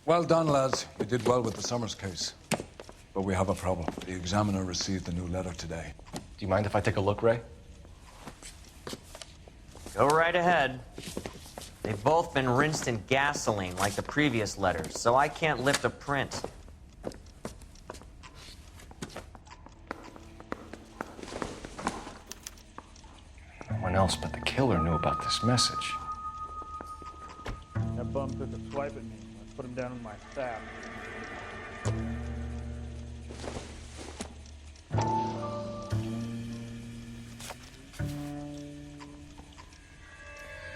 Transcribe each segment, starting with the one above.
Well done, lads. You did well with the Summers case. But we have a problem. The examiner received a new letter today. Do you mind if I take a look, Ray? Go right ahead. They've both been rinsed in gasoline like the previous letters, so I can't lift a print. No one else but the killer knew about this message. That bum took a swipe at me. I put him down in my staff.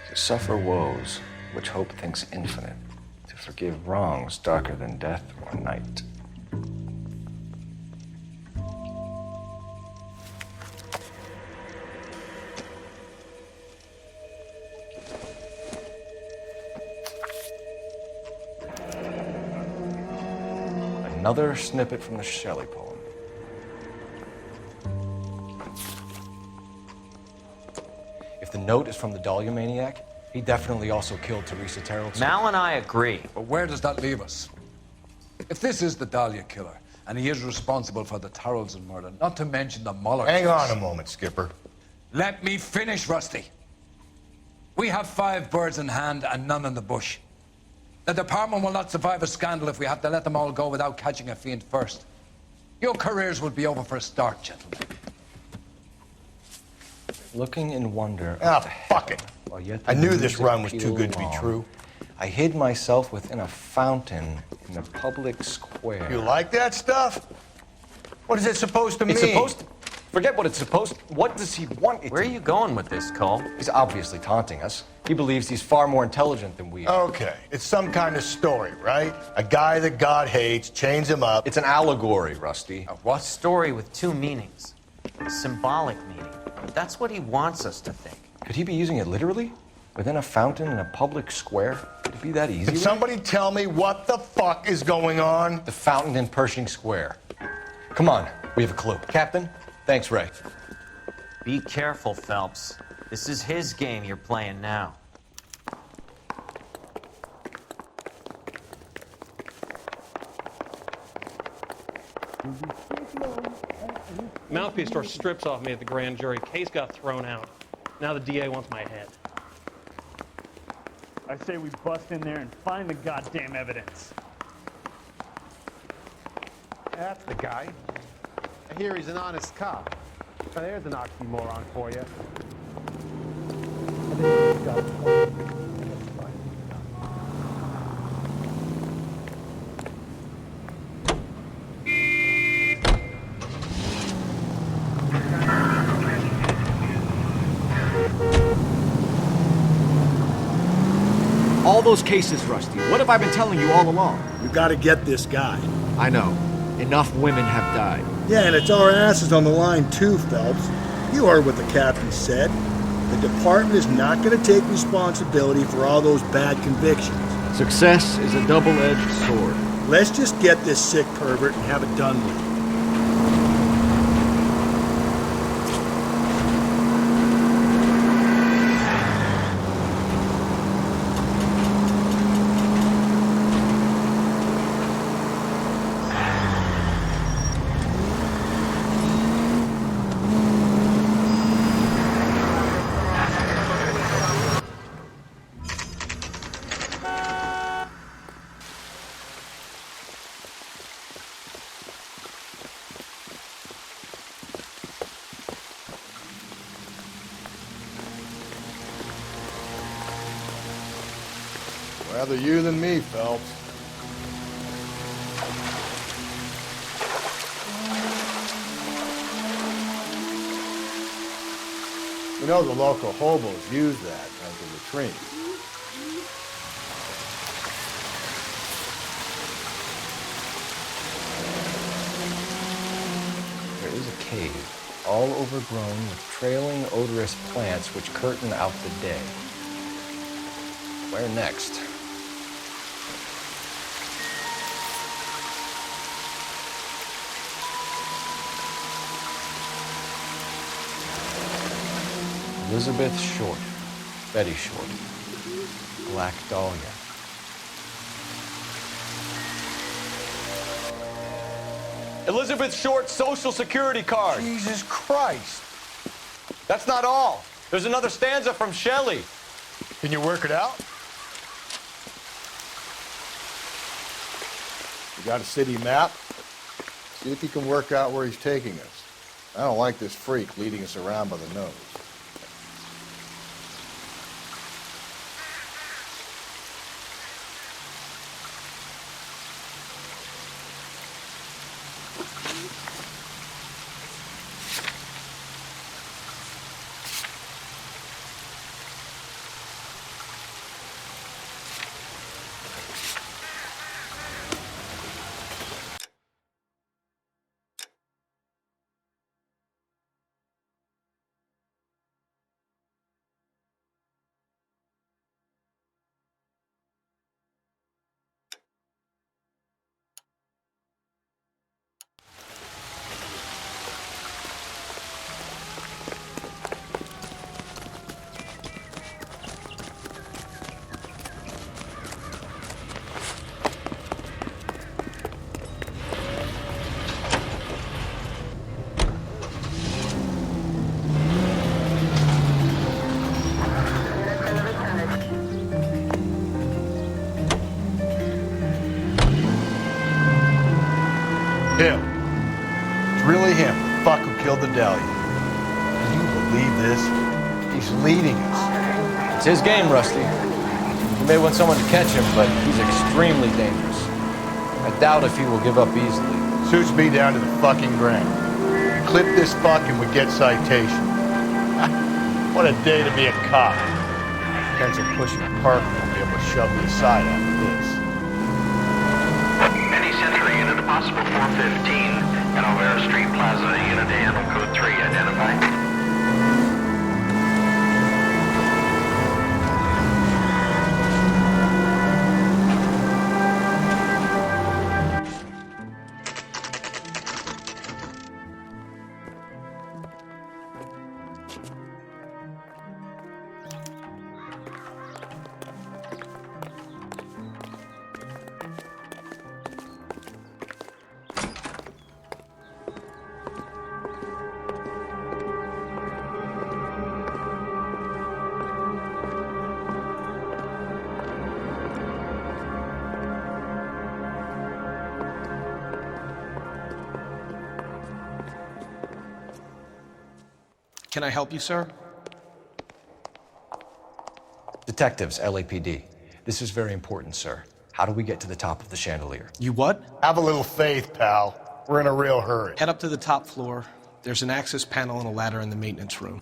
To suffer woes which hope thinks infinite, to forgive wrongs darker than death or night. Another snippet from the Shelley poem. If the note is from the Dahlia maniac, he definitely also killed Teresa Terrellson. Mal and I agree. But where does that leave us? If this is the Dahlia killer, and he is responsible for the Tarrelson murder, not to mention the Muller Hang case. on a moment, Skipper. Let me finish, Rusty. We have 5 birds in hand and none in the bush. The department will not survive a scandal if we have to let them all go without catching a fiend first. Your careers would be over for a start, gentlemen. Looking in wonder. Ah, fuck it. While yet I the knew this music run was too pealed good to be along, true. I hid myself within a fountain in the public square. You like that stuff? What is it supposed to mean? It's supposed to... Forget what it's supposed to... What does he want it Where are to... you going with this, Cole? He's obviously taunting us. He believes he's far more intelligent than we are. Okay, it's some kind of story, right? A guy that God hates, chains him up. It's an allegory, Rusty. A what? Story with 2 meanings. A symbolic meaning. That's what he wants us to think. Could he be using it literally? Within a fountain in a public square? Could it be that easy? Can somebody tell me what the fuck is going on? The fountain in Pershing Square. Come on, we have a clue. Captain, thanks, Ray. Be careful, Phelps. This is his game you're playing now. Mouthpiece store strips off me at the grand jury. Case got thrown out. Now the DA wants my head. I say we bust in there and find the goddamn evidence. That's the guy. I hear he's an honest cop. Now, there's an oxymoron for you. All those cases, Rusty. What have I been telling you all along? You gotta get this guy. I know. Enough women have died. Yeah, and it's our asses on the line too, Phelps. You heard what the captain said. The department is not gonna take responsibility for all those bad convictions. Success is a double-edged sword. Let's just get this sick pervert and have it done with. Rather you than me, Phelps. You know the local hobos use that as a latrine. There is a cave, all overgrown with trailing, odorous plants which curtain out the day. Where next? Elizabeth Short, Betty Short, Black Dahlia. Elizabeth Short's social security card. Jesus Christ. That's not all. There's another stanza from Shelley. Can you work it out? You got a city map? See if you can work out where he's taking us. I don't like this freak leading us around by the nose. Him. It's really him, the fuck who killed the Dahlia. Can you believe this? He's leading us. It's his game, Rusty. You may want someone to catch him, but he's extremely dangerous. I doubt if he will give up easily. Suits me down to the fucking ground. Clip this fuck and we get citation. What a day to be a cop. Pencil pushing a park will be able to shove me aside after this. Any Century unit, a possible 415, and Olvera Street Plaza, unit to handle code 3, identified. Can I help you, sir? Detectives, LAPD. This is very important, sir. How do we get to the top of the chandelier? You what? Have a little faith, pal. We're in a real hurry. Head up to the top floor. There's an access panel and a ladder in the maintenance room.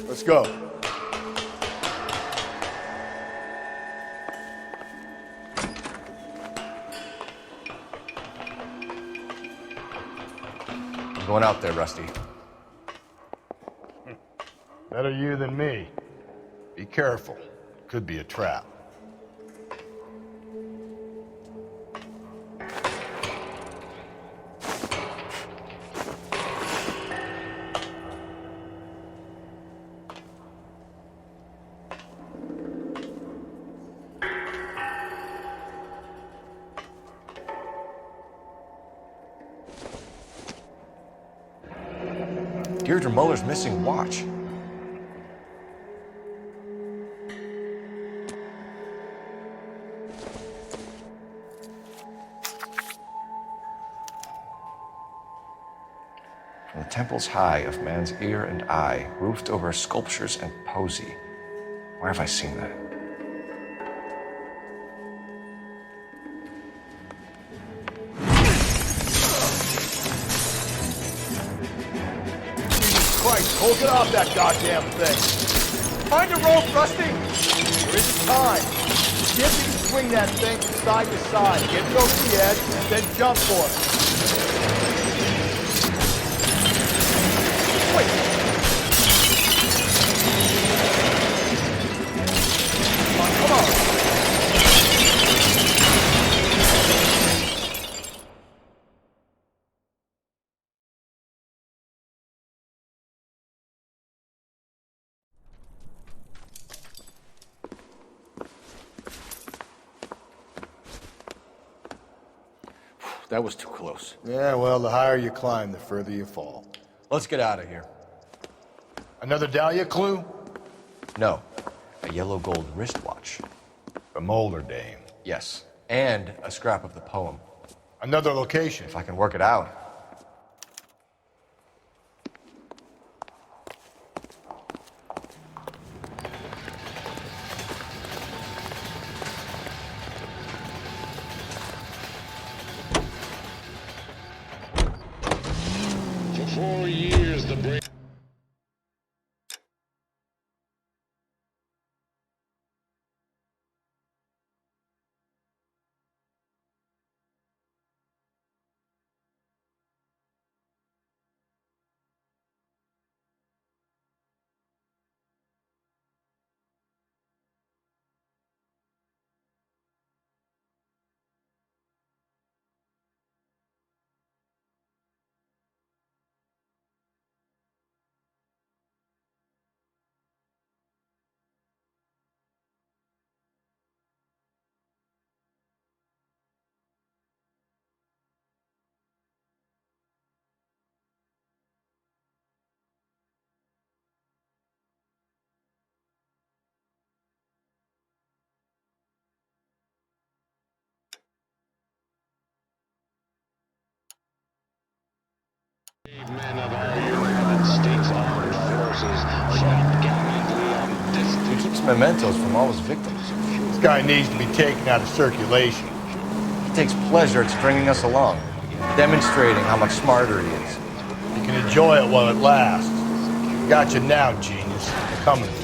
Let's go. I'm going out there, Rusty. Better you than me. Be careful. Could be a trap. Deirdre Muller's missing watch. From the temples high of man's ear and eye, roofed over sculptures and poesy. Where have I seen that? Christ, hold it off that goddamn thing. Find a rope, Rusty! There isn't time. See if you can swing that thing from side to side. Get it over the edge, and then jump for it. Wait. Come on. That was too close. Yeah, well, the higher you climb, the further you fall. Let's get out of here. Another Dahlia clue? No. A yellow gold wristwatch. The Molder Dame. Yes. And a scrap of the poem. Another location. If I can work it out. For 4 years, the break. Men of our United States Armed Forces fought gallantly on this. He keeps mementos from all his victims. This guy needs to be taken out of circulation. He takes pleasure at stringing us along, demonstrating how much smarter he is. You can enjoy it while it lasts. Got you now, genius. I'm coming for you.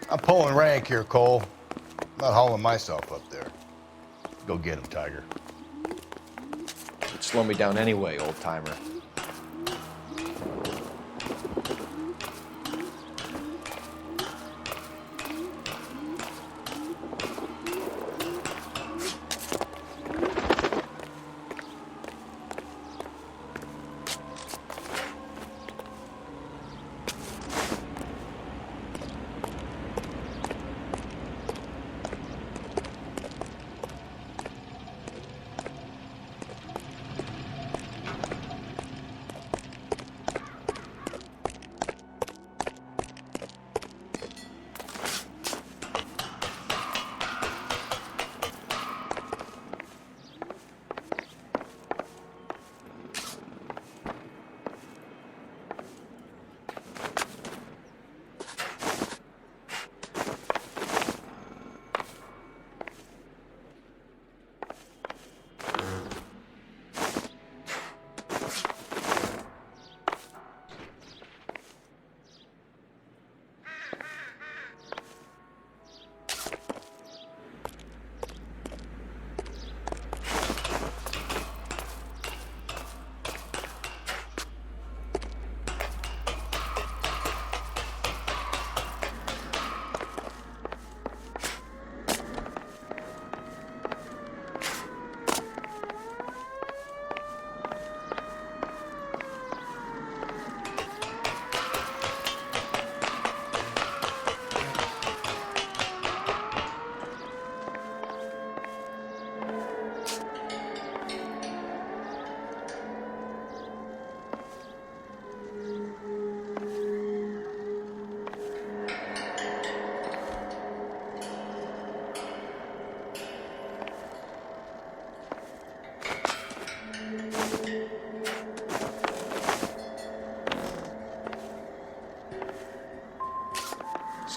I'm pulling rank here, Cole. I'm not hauling myself up there. Go get him, Tiger. It'd slow me down anyway, old-timer.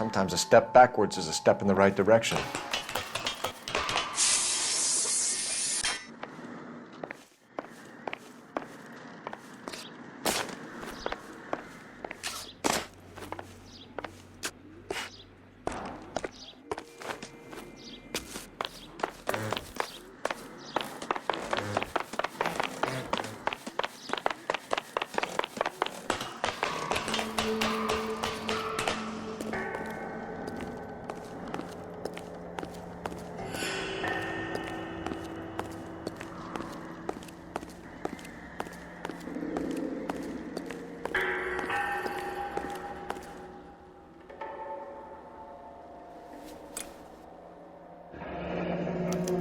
Sometimes a step backwards is a step in the right direction.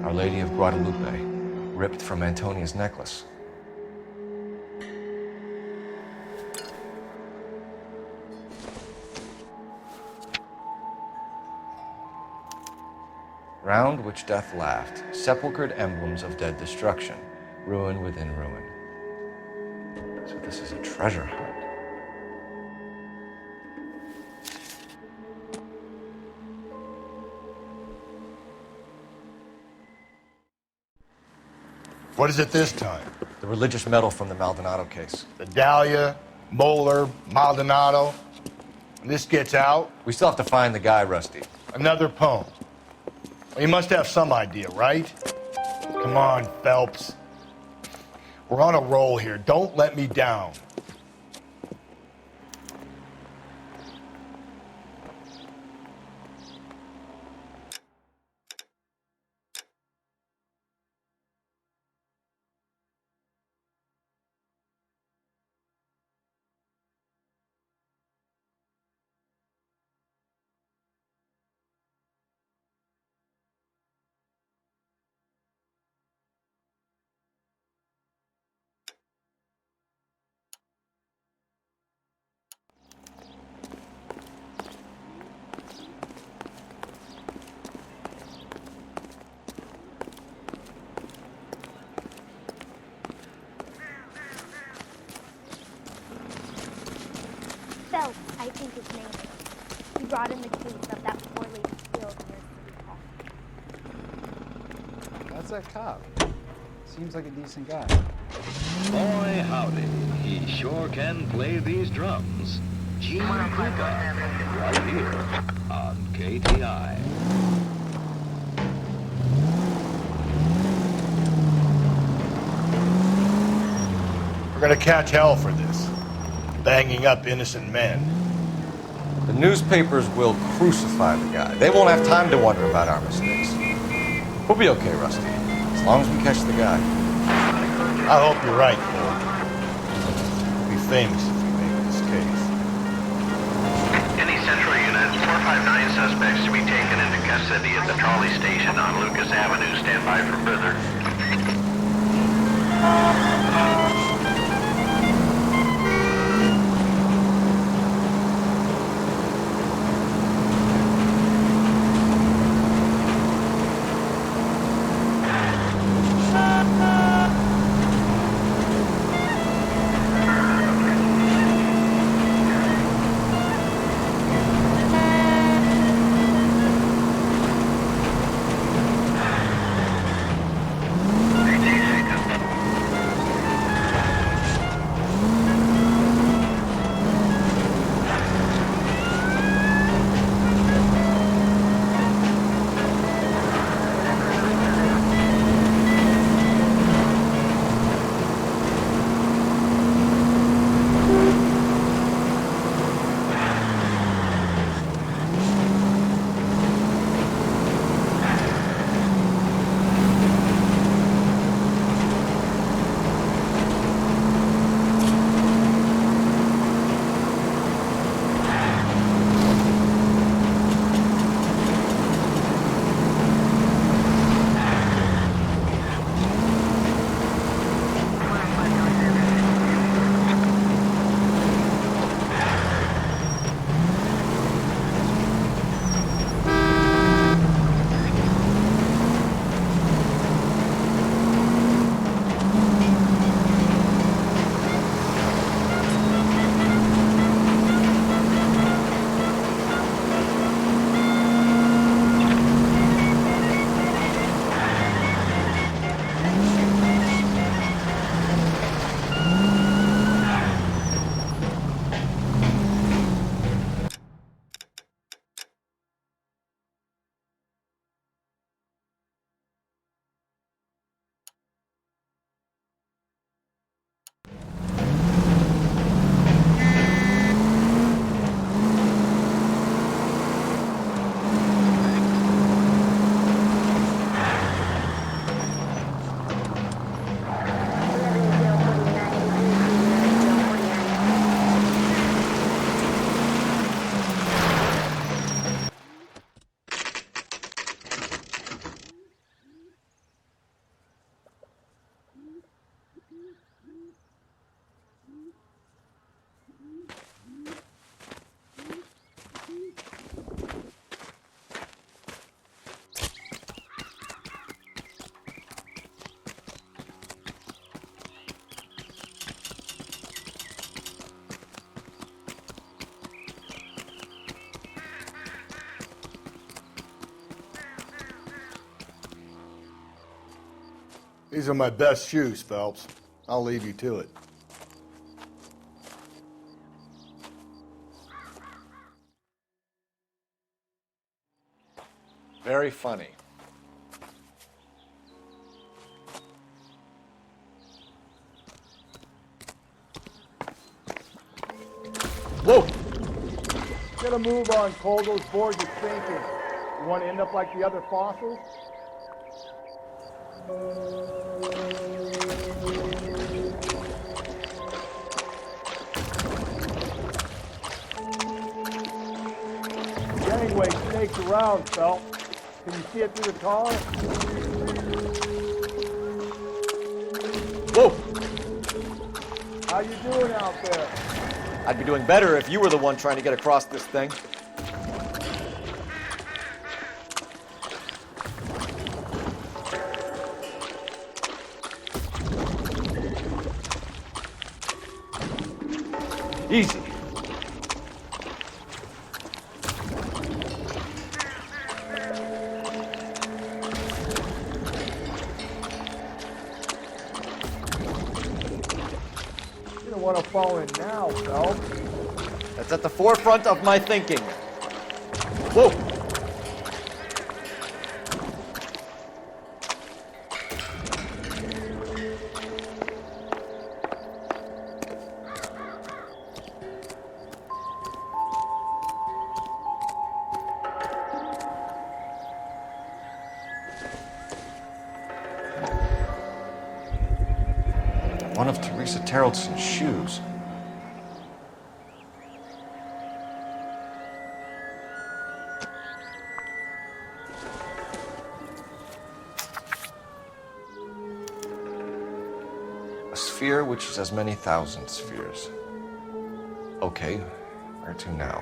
Our Lady of Guadalupe, ripped from Antonia's necklace. Round which death laughed, sepulchred emblems of dead destruction, ruin within ruin. So this is a treasure hunt. What is it this time? The religious medal from the Maldonado case. The Dahlia, Moeller, Maldonado. When this gets out... We still have to find the guy, Rusty. Another poem. Well, you must have some idea, right? Come on, Phelps. We're on a roll here. Don't let me down. Phelps, I think his name is. He brought in the case of that poor lady killed near City Hall. That's that cop. Seems like a decent guy. Boy, howdy. He sure can play these drums. Gene Kruger, right here on KTI. We're gonna catch hell for this. Banging up innocent men. The newspapers will crucify the guy. They won't have time to wonder about our mistakes. We'll be okay, Rusty, as long as we catch the guy. I hope you're right, Cole. We'll be famous if we make this case. Any Central Unit, 459 suspects to be taken into custody at the trolley station on Lucas Avenue. Stand by for further. These are my best shoes, Phelps. I'll leave you to it. Very funny. Whoa! Get a move on, Cole. Those boards are sinking. You want to end up like the other fossils? Gangway snakes around, Phelps. Can you see it through the car? Whoa! How you doing out there? I'd be doing better if you were the one trying to get across this thing. Easy. You don't want to fall in now, Phelps. That's at the forefront of my thinking. Whoa! One of Teresa Terreldson's shoes. A sphere which is as many thousand spheres. Okay, where to now?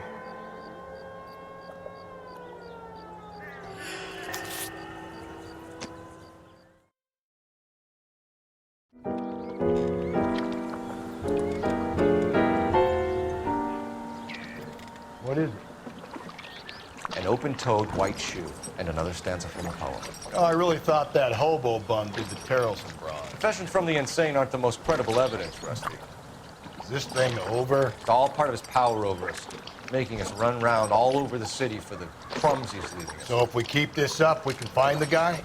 What is it? An open-toed white shoe and another stanza from a poem. Oh, I really thought that hobo bum did the Terrelson broad. Confessions from the insane aren't the most credible evidence, Rusty. Is this thing over? It's all part of his power over us, making us run round all over the city for the crumbs he's leaving us. So if we keep this up, we can find the guy?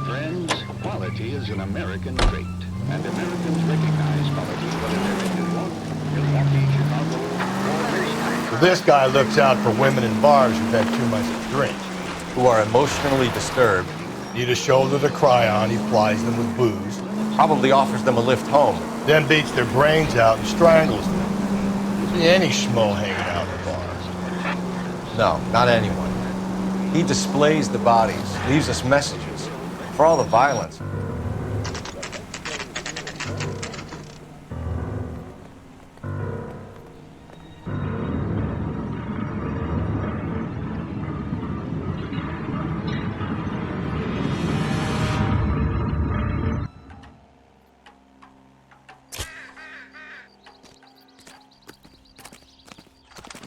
Friends, quality is an American trait, and Americans recognize quality whether they're in New York, Milwaukee, Chicago, or Moscow. So this guy looks out for women in bars who've had too much to drink. Who are emotionally disturbed. Need a shoulder to cry on, he plies them with booze. Probably offers them a lift home. Then beats their brains out and strangles them. See any schmo hanging out in the bars. No, not anyone. He displays the bodies, leaves us messages. For all the violence.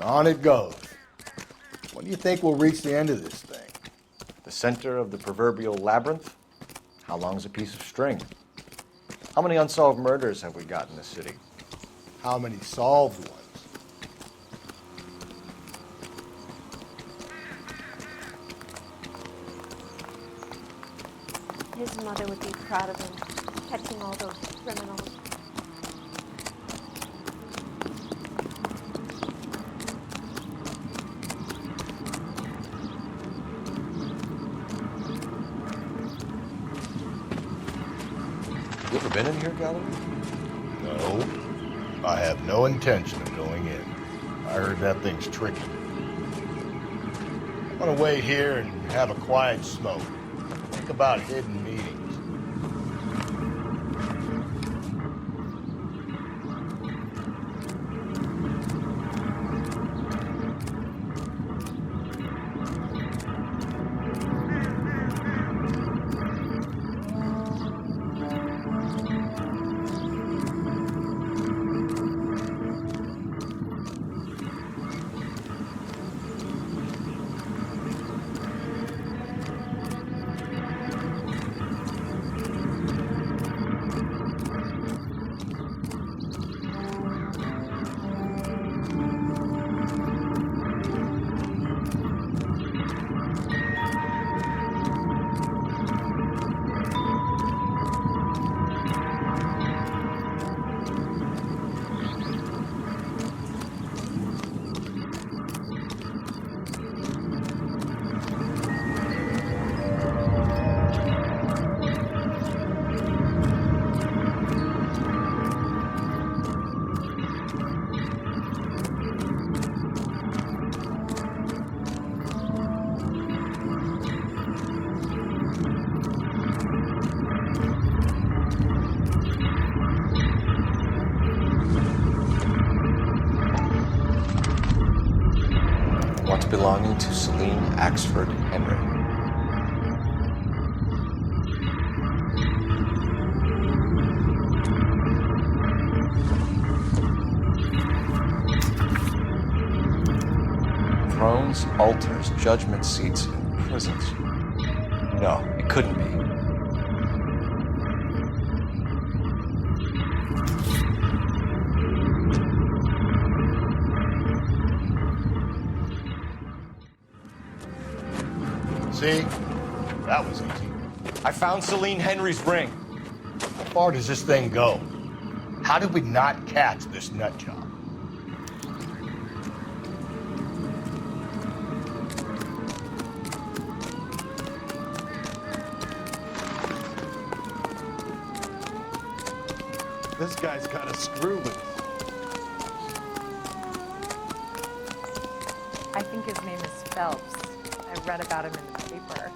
On it goes. When do you think we'll reach the end of this thing? The center of the proverbial labyrinth? How long's a piece of string? How many unsolved murders have we got in the city? How many solved ones? His mother would be proud of him, catching all those criminals. You ever been in here, Gallery? No. I have no intention of going in. I heard that thing's tricky. I'm gonna wait here and have a quiet smoke. Think about hidden meetings. Belonging to Celine Axford Henry. Thrones, altars, judgment seats, and prisons. No, it couldn't be. See? That was easy. I found Celine Henry's ring. How far does this thing go? How did we not catch this nut job? This guy's got a screw loose. I think his name is Phelps. I read about him in the paper.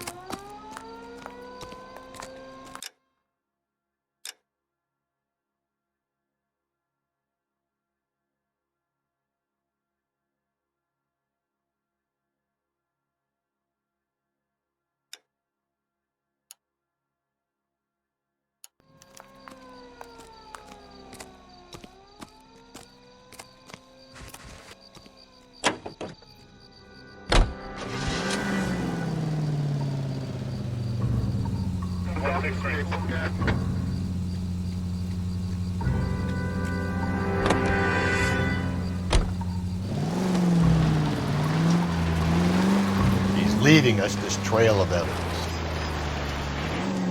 He's leaving us this trail of evidence.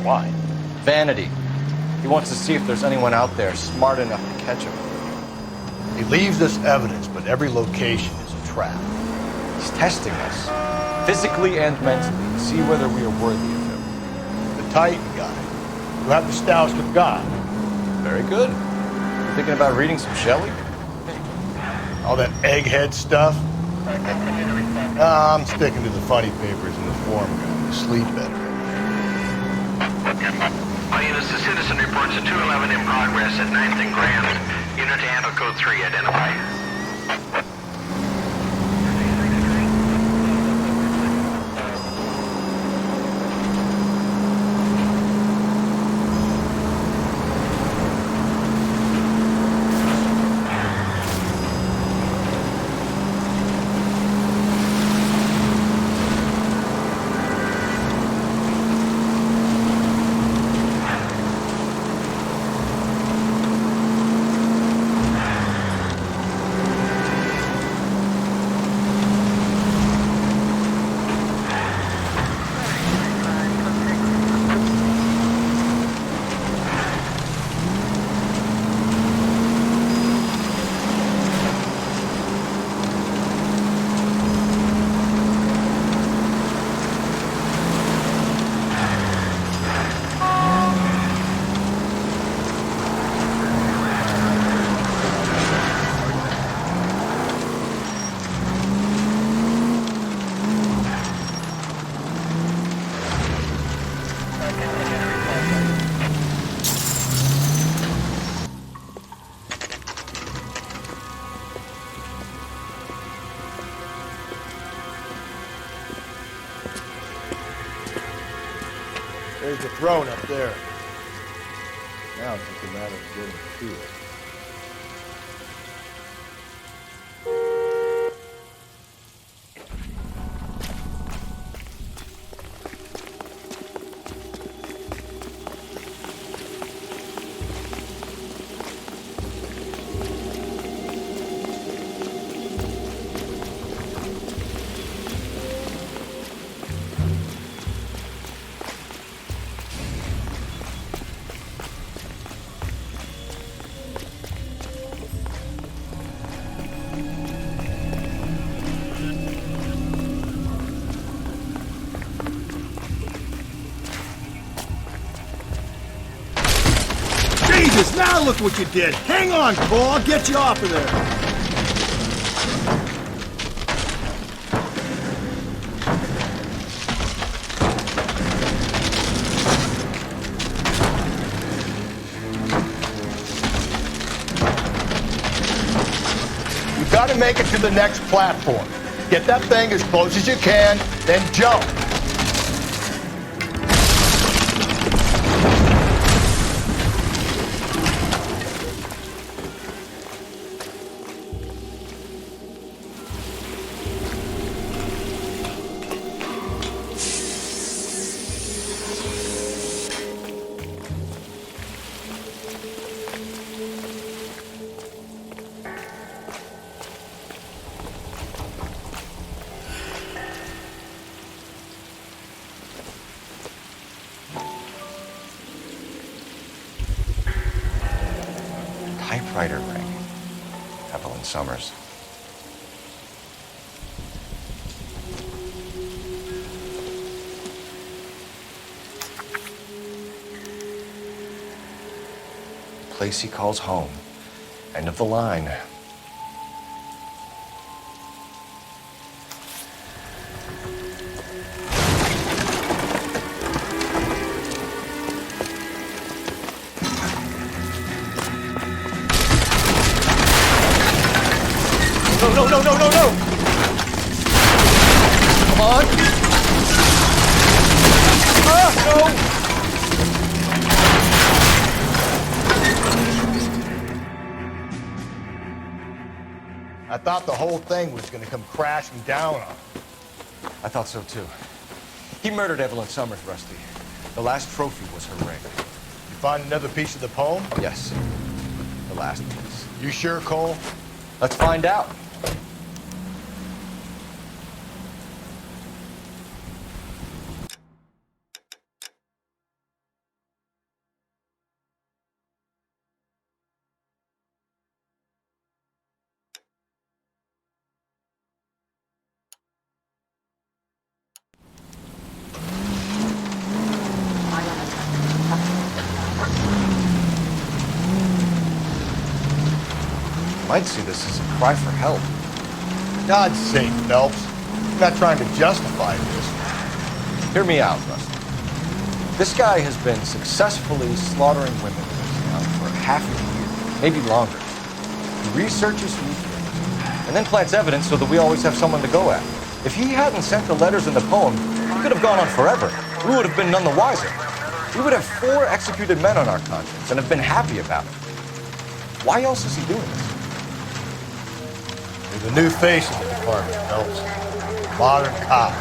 Why? Vanity. He wants to see if there's anyone out there smart enough to catch him. He leaves us evidence, but every location is a trap. He's testing us, physically and mentally, to see whether we are worthy of him. The Titan guy, who have the stoutest of God. Very good. You thinking about reading some Shelley? All that egghead stuff? Nah, I'm sticking to the funny papers and the form guy. Sleep better. All units, the citizen reports a 211 in progress at 9th and Grand. Unit to handle code 3, identify. the throne up there. Now it's just a matter of getting to it. Jesus, now look what you did! Hang on, Cole, I'll get you off of there! You gotta make it to the next platform. Get that thing as close as you can, then jump. Typewriter ring. Evelyn Summers. The place he calls home. End of the line. No! Come on! No! I thought the whole thing was gonna come crashing down on him. I thought so too. He murdered Evelyn Summers, Rusty. The last trophy was her ring. You find another piece of the poem? Yes. The last piece. You sure, Cole? Let's find out. Might see this as a cry for help. God's sake, Phelps. I'm not trying to justify this. Hear me out, Rusty. This guy has been successfully slaughtering women in this town for half a year, maybe longer. He researches who's victims, and then plants evidence so that we always have someone to go at. If he hadn't sent the letters in the poem, it could have gone on forever. We would have been none the wiser. We would have 4 executed men on our conscience and have been happy about it. Why else is he doing this? There's a new face in the department, Phelps. Modern cop.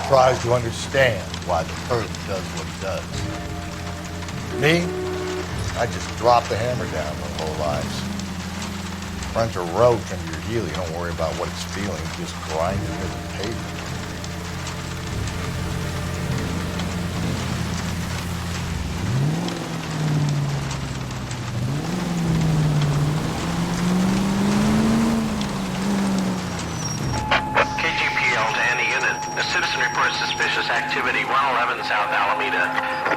Tries to understand why the perp does what he does. Me? I just drop the hammer down their whole lives. Runs a roach under your heel. You don't worry about what it's feeling. You just grind it into the pavement. Suspicious activity, 111 South Alameda.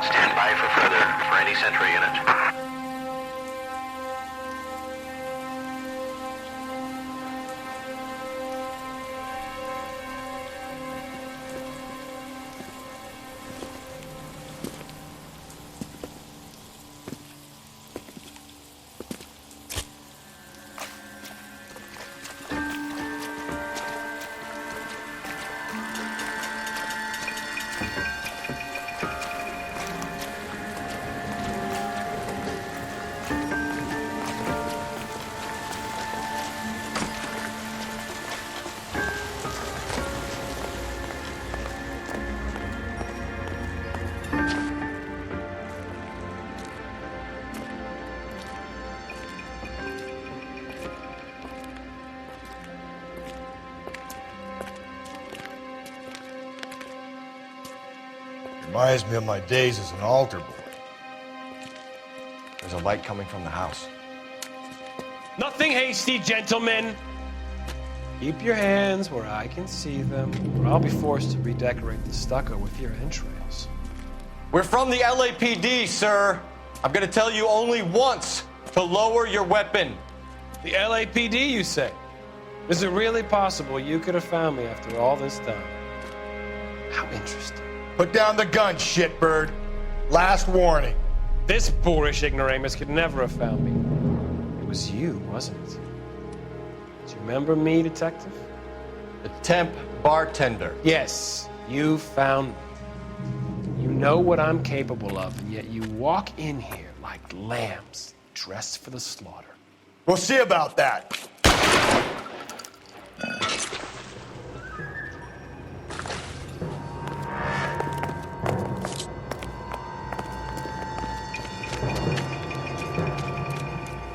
Stand by for any Central unit. Reminds me of my days as an altar boy. There's a light coming from the house. Nothing hasty, gentlemen. Keep your hands where I can see them, or I'll be forced to redecorate the stucco with your entrails. We're from the LAPD, sir. I'm gonna tell you only once to lower your weapon. The LAPD, you say? Is it really possible you could have found me after all this time? How interesting. Put down the gun, shitbird. Last warning. This boorish ignoramus could never have found me. It was you, wasn't it? Do you remember me, detective? The temp bartender. Yes, you found me. You know what I'm capable of, and yet you walk in here like lambs dressed for the slaughter. We'll see about that.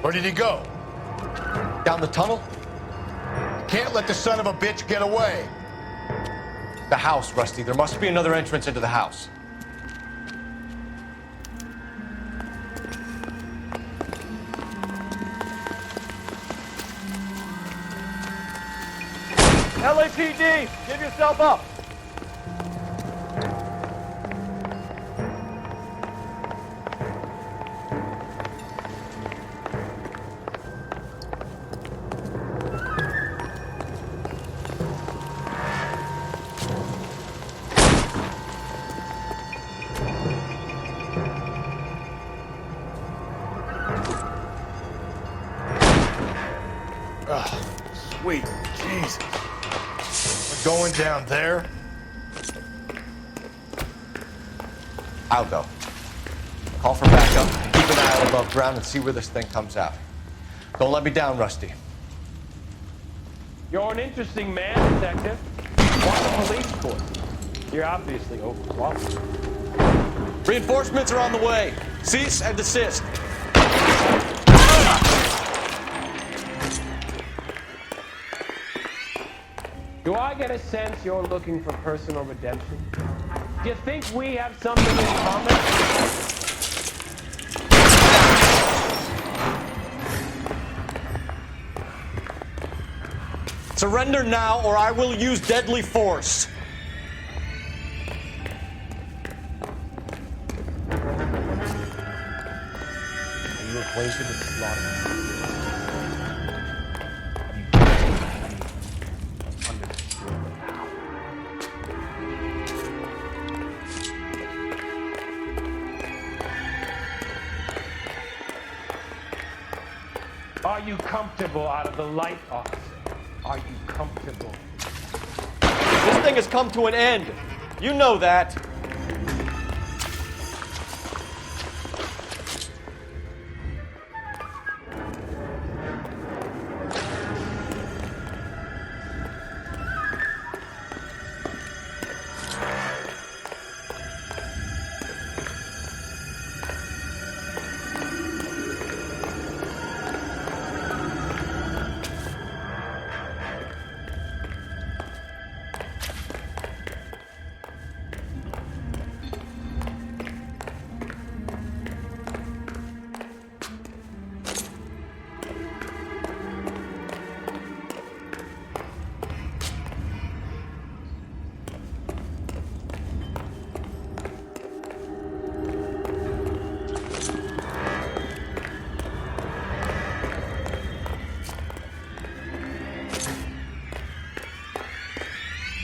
Where did he go? Down the tunnel? Can't let the son of a bitch get away. The house, Rusty. There must be another entrance into the house. LAPD, give yourself up. Sweet Jesus. We're going down there? I'll go. Call for backup, keep an eye out above ground, and see where this thing comes out. Don't let me down, Rusty. You're an interesting man, detective. Why the police force? You're obviously overqualified. Reinforcements are on the way. Cease and desist. Do I get a sense you're looking for personal redemption? Do you think we have something in common? Surrender now, or I will use deadly force. Are you acquainted with the slaughter? Are you comfortable out of the light, officer? Are you comfortable? This thing has come to an end. You know that.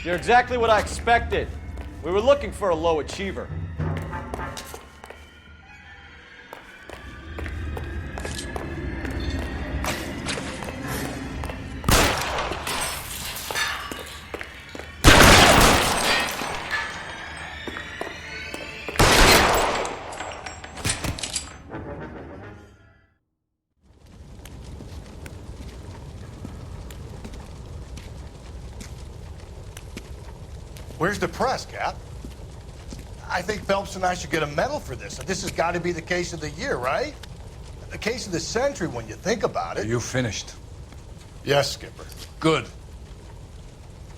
You're exactly what I expected. We were looking for a low achiever. Where's the press, Cap? I think Phelps and I should get a medal for this. This has got to be the case of the year, right? The case of the century when you think about it. Are you finished? Yes, Skipper. Good.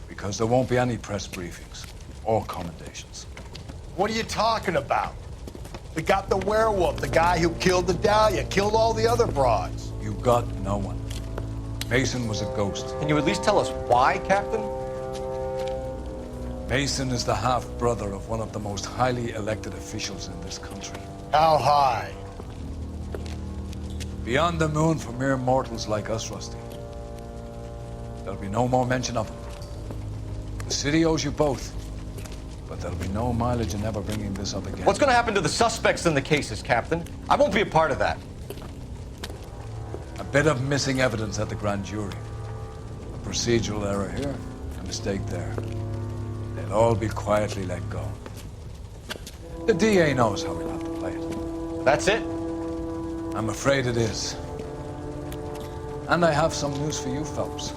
Because there won't be any press briefings or commendations. What are you talking about? We got the werewolf, the guy who killed the Dahlia, killed all the other broads. You got no one. Mason was a ghost. Can you at least tell us why, Captain? Mason is the half-brother of one of the most highly elected officials in this country. How high? Beyond the moon for mere mortals like us, Rusty. There'll be no more mention of him. The city owes you both, but there'll be no mileage in ever bringing this up again. What's going to happen to the suspects in the cases, Captain? I won't be a part of that. A bit of missing evidence at the grand jury. A procedural error here, a mistake there. They'll all be quietly let go. The DA knows how we'll have to play it. That's it? I'm afraid it is. And I have some news for you, Phelps.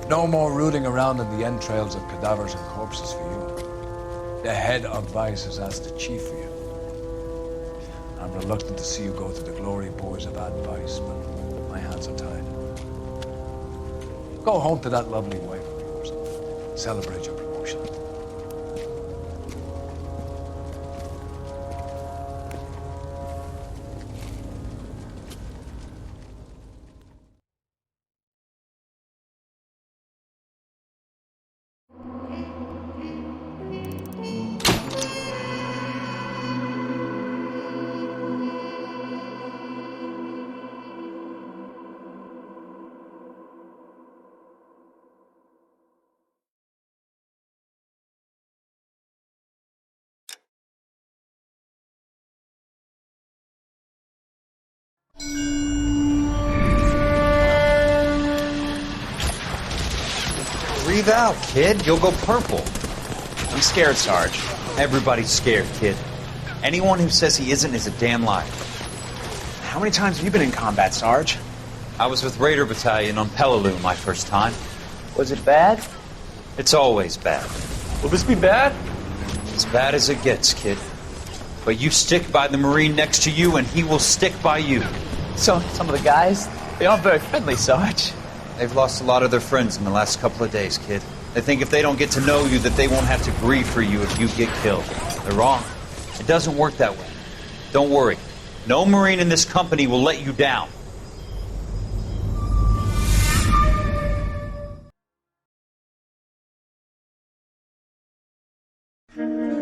No more rooting around in the entrails of cadavers and corpses for you. The head of Vice has asked the chief for you. I'm reluctant to see you go to the glory boys of advice, but my hands are tied. Go home to that lovely wife of yours. Celebrate your promotion. Breathe out, kid. You'll go purple. I'm scared, Sarge. Everybody's scared, kid. Anyone who says he isn't is a damn liar. How many times have you been in combat, Sarge? I was with Raider Battalion on Peleliu my first time. Was it bad? It's always bad. Will this be bad? As bad as it gets, kid. But you stick by the Marine next to you, and he will stick by you. So, some of the guys, they aren't very friendly, Sarge. They've lost a lot of their friends in the last couple of days, kid. They think if they don't get to know you, that they won't have to grieve for you if you get killed. They're wrong. It doesn't work that way. Don't worry. No Marine in this company will let you down.